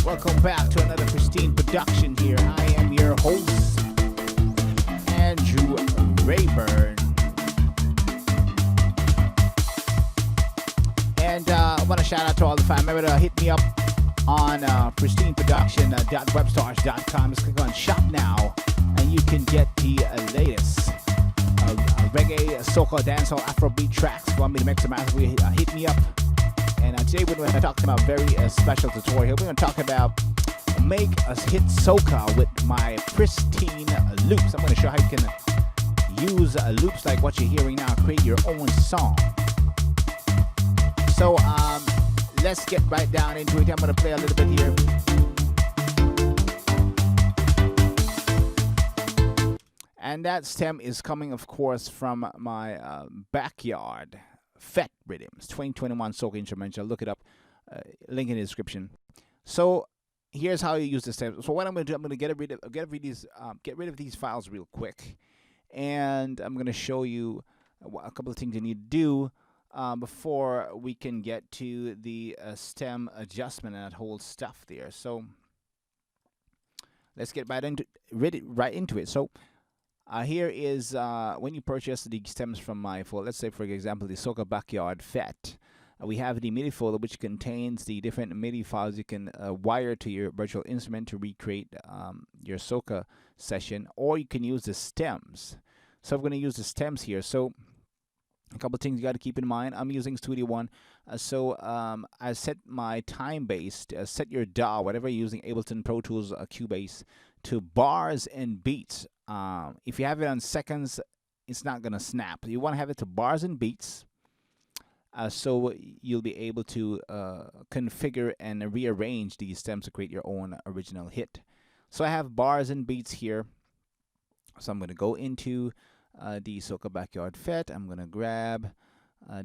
Welcome back to another Pristine production here. I am your host, Andrew Rayburn. And I want to shout out to all the fans. Remember to hit me up on pristineproduction.webstars.com. Just click on Shop Now, and you can get the latest reggae, soca, dancehall, Afrobeat tracks. If you want me to mix them out, hit me up. And today we're going to talk about a very special tutorial. We're going to talk about make a hit soca with my pristine loops. I'm going to show how you can use loops like what you're hearing now, create your own song. So let's get right down into it. I'm going to play a little bit here. And that stem is coming, of course, from my backyard Fet Rhythms 2021 soca instrumental. Look it up. Link in the description. So here's how you use the stems. So what I'm going to do, I'm going to get rid of these files real quick, and I'm going to show you a couple of things you need to do before we can get to the stem adjustment and that whole stuff there. So let's get right into it. So here is when you purchase the stems from my folder. Let's say, for example, the Soca Backyard Fet. We have the MIDI folder, which contains the different MIDI files you can wire to your virtual instrument to recreate your soca session, or you can use the stems. So I'm going to use the stems here. So a couple of things you got to keep in mind. I'm using Studio One. So I set my time-based, set your DAW, whatever you're using, Ableton, Pro Tools, Cubase, to bars and beats. If you have it on seconds, it's not going to snap. You want to have it to bars and beats. So you'll be able to configure and rearrange these stems to create your own original hit. So I have bars and beats here. So I'm going to go into the Soca Backyard Fet. I'm going to grab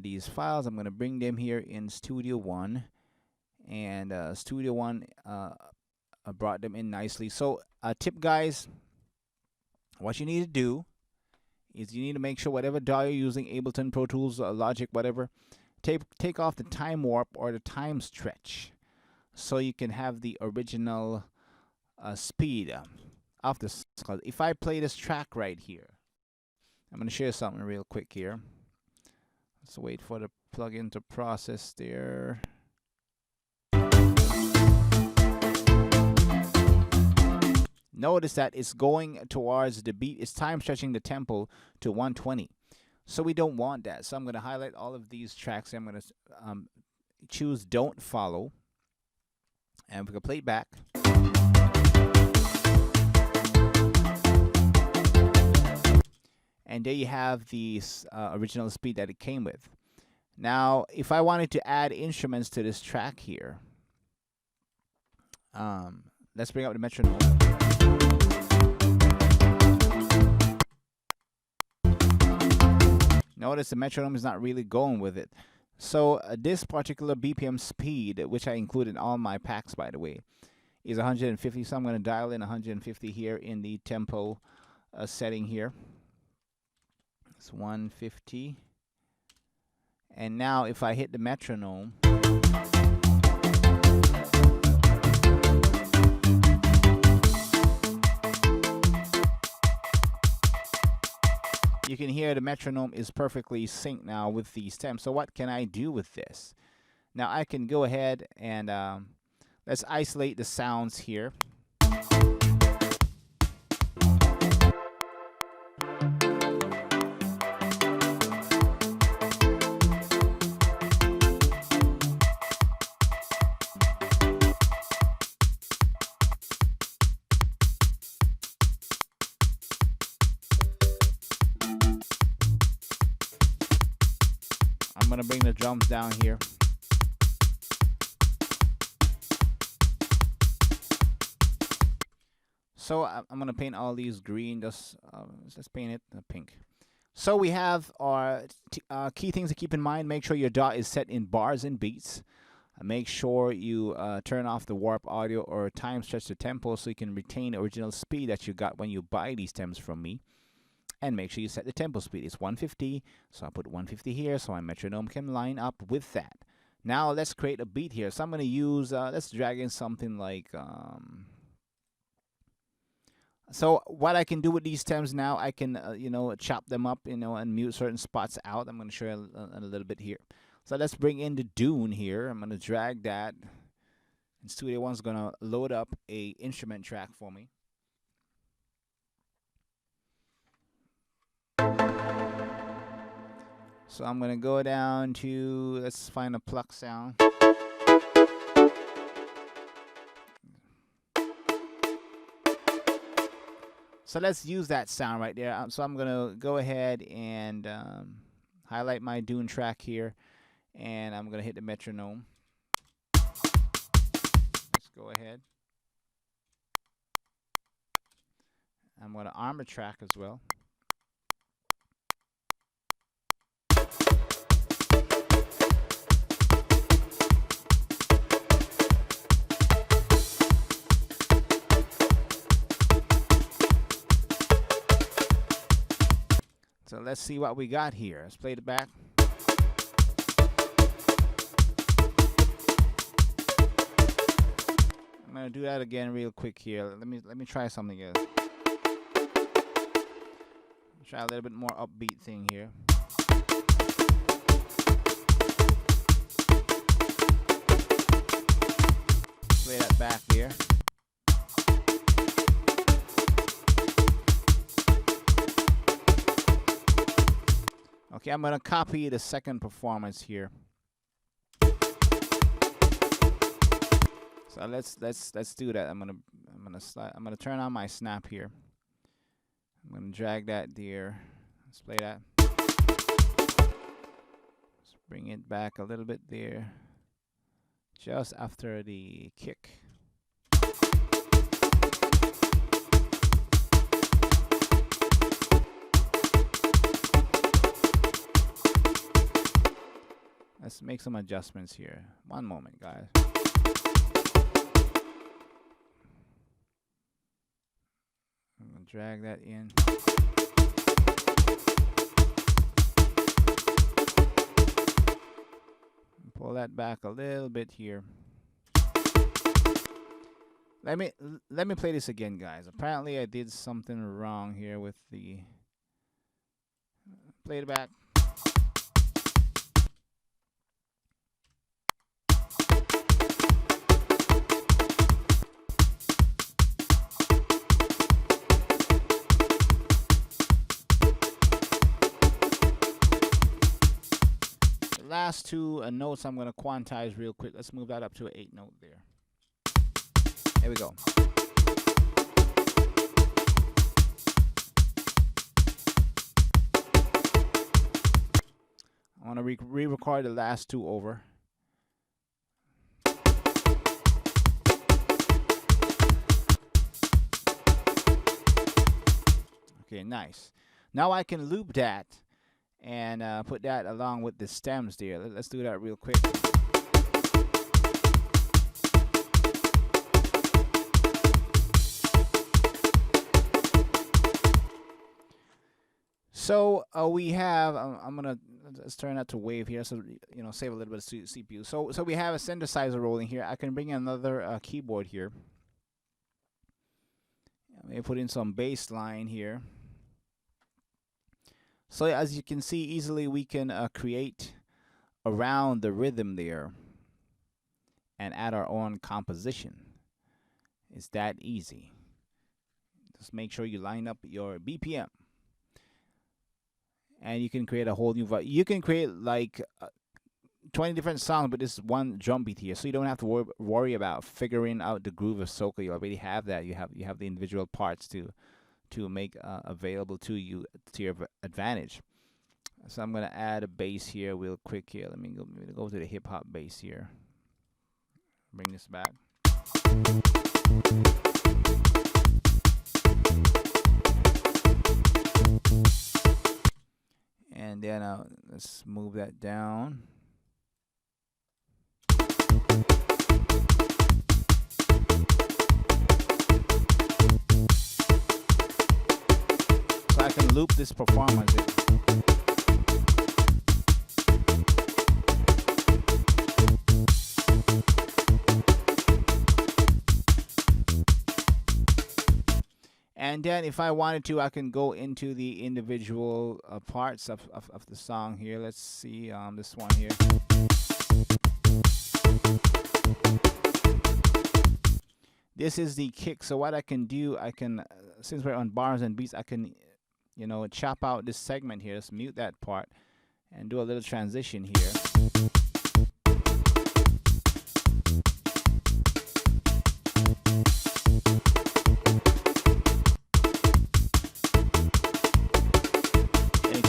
these files. I'm going to bring them here in Studio One. And Studio One brought them in nicely. So tip, guys, what you need to do is you need to make sure whatever DAW you're using, Ableton, Pro Tools, Logic, whatever, take off the time warp or the time stretch so you can have the original speed of this. If I play this track right here, I'm going to share something real quick here. Let's wait for the plugin to process there. Notice that it's going towards the beat. It's time stretching the tempo to 120. So we don't want that. So I'm going to highlight all of these tracks. I'm going to choose Don't Follow. And we can play it back. And there you have the original speed that it came with. Now, if I wanted to add instruments to this track here, let's bring up the metronome. Notice the metronome is not really going with it. So this particular BPM speed, which I include in all my packs, by the way, is 150. So I'm going to dial in 150 here in the tempo setting here. It's 150. And now if I hit the metronome, you can hear the metronome is perfectly synced now with the stem. So what can I do with this? Now I can go ahead and let's isolate the sounds here. I'm going to bring the drums down here. So I'm going to paint all these green. Just let's paint it pink. So we have our key things to keep in mind. Make sure your DAW is set in bars and beats. Make sure you turn off the warp audio or time stretch the tempo so you can retain the original speed that you got when you buy these stems from me. And make sure you set the tempo speed. It's 150, so I'll put 150 here so my metronome can line up with that. Now let's create a beat here. So I'm going to use, let's drag in something like, so what I can do with these stems now, I can, chop them up, and mute certain spots out. I'm going to show you a little bit here. So let's bring in the Dune here. I'm going to drag that. And Studio One's going to load up a instrument track for me. So I'm going to go down to, let's find a pluck sound. So let's use that sound right there. So I'm going to go ahead and highlight my Dune track here. And I'm going to hit the metronome. Let's go ahead. I'm going to arm the track as well. So let's see what we got here. Let's play it back. I'm gonna do that again real quick here. Let me try something else. Try a little bit more upbeat thing here. Play that back here. Okay, I'm gonna copy the second performance here. So let's do that. I'm gonna turn on my snap here. I'm gonna drag that there. Let's play that. Let's bring it back a little bit there. Just after the kick. Let's make some adjustments here. One moment, guys. I'm gonna drag that in. Pull that back a little bit here. Let me play this again, guys. Apparently I did something wrong here with the play it back. Last two notes I'm going to quantize real quick. Let's move that up to an 8 note there. There we go. I want to re-record the last two over. Okay, nice. Now I can loop that and put that along with the stems there. Let's do that real quick. So we have, let's turn that to wave here, so save a little bit of CPU. So we have a synthesizer rolling here. I can bring in another keyboard here. Let me put in some bass line here. So as you can see, easily we can create around the rhythm there and add our own composition. It's that easy. Just make sure you line up your BPM. And you can create a whole new vibe. You can create like 20 different songs, but this one drum beat here. So you don't have to worry about figuring out the groove of soca. You already have that. You have the individual parts to make available to you to your advantage. So I'm gonna add a bass here real quick here. Let me go to the hip hop bass here. Bring this back. And then let's move that down. So I can loop this performance. And then if I wanted to, I can go into the individual parts of the song here. Let's see this one here. This is the kick. So what I can do, I can, since we're on bars and beats, I can, chop out this segment here. Let's mute that part and do a little transition here.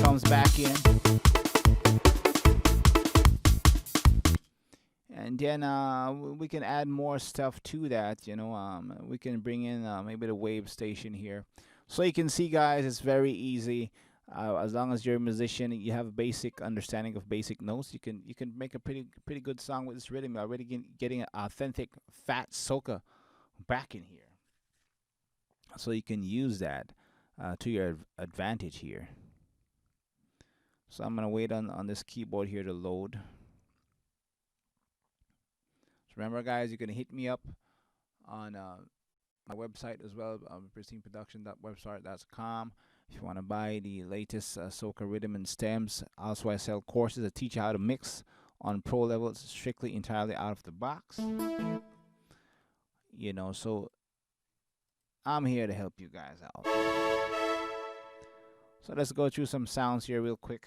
Comes back in, and then we can add more stuff to that. We can bring in maybe the wave station here, so you can see, guys, it's very easy. As long as you're a musician, you have a basic understanding of basic notes, you can make a pretty good song with this rhythm. You're already getting an authentic fat soca back in here, so you can use that to your advantage here. So I'm going to wait on this keyboard here to load. So remember, guys, you can hit me up on my website as well, pristineproduction.website.com. If you want to buy the latest soca rhythm and stems. Also, I sell courses that teach you how to mix on pro level. It's strictly entirely out of the box. So I'm here to help you guys out. So let's go through some sounds here real quick.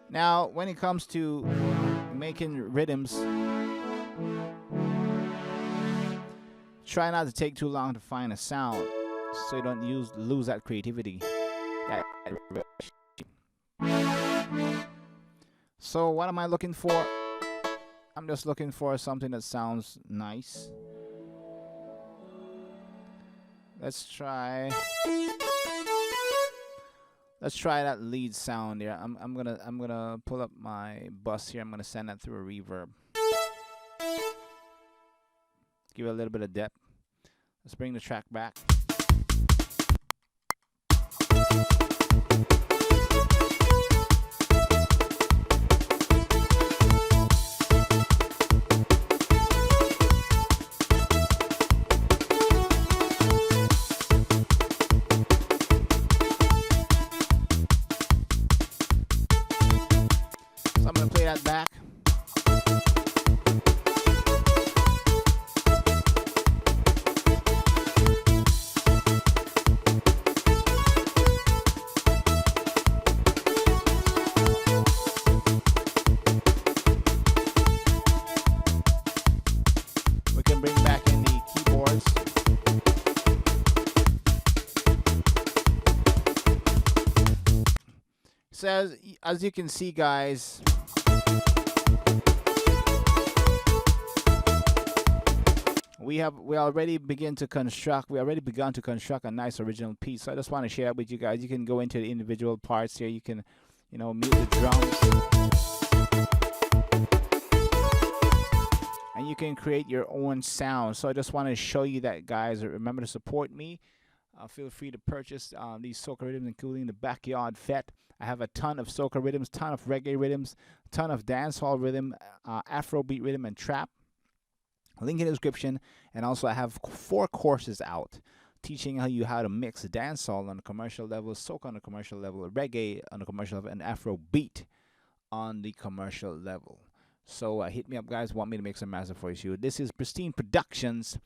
Now, when it comes to making rhythms, try not to take too long to find a sound, so you don't lose that creativity. So what am I looking for? I'm just looking for something that sounds nice. Let's try that lead sound there. I'm gonna pull up my bus here. I'm gonna send that through a reverb. Give it a little bit of depth. Let's bring the track back. That back. We can bring back in the keyboards. So as you can see, guys, we already begun to construct a nice original piece. So I just want to share that with you guys. You can go into the individual parts here. You can, mute the drums, and you can create your own sound. So I just want to show you that, guys. Remember to support me. Feel free to purchase these soca rhythms, including the Backyard Fete. I have a ton of soca rhythms, ton of reggae rhythms, ton of dancehall rhythm, Afrobeat rhythm, and trap. Link in the description. And also I have 4 courses out teaching you how to mix dancehall on a commercial level, soca on a commercial level, reggae on a commercial level, and Afrobeat on the commercial level. So hit me up, guys. Want me to make some master for you. This is Pristine Productions.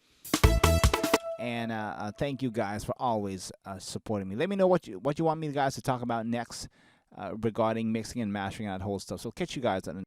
And thank you guys for always supporting me. Let me know what you want me guys to talk about next regarding mixing and mastering and that whole stuff. So catch you guys on the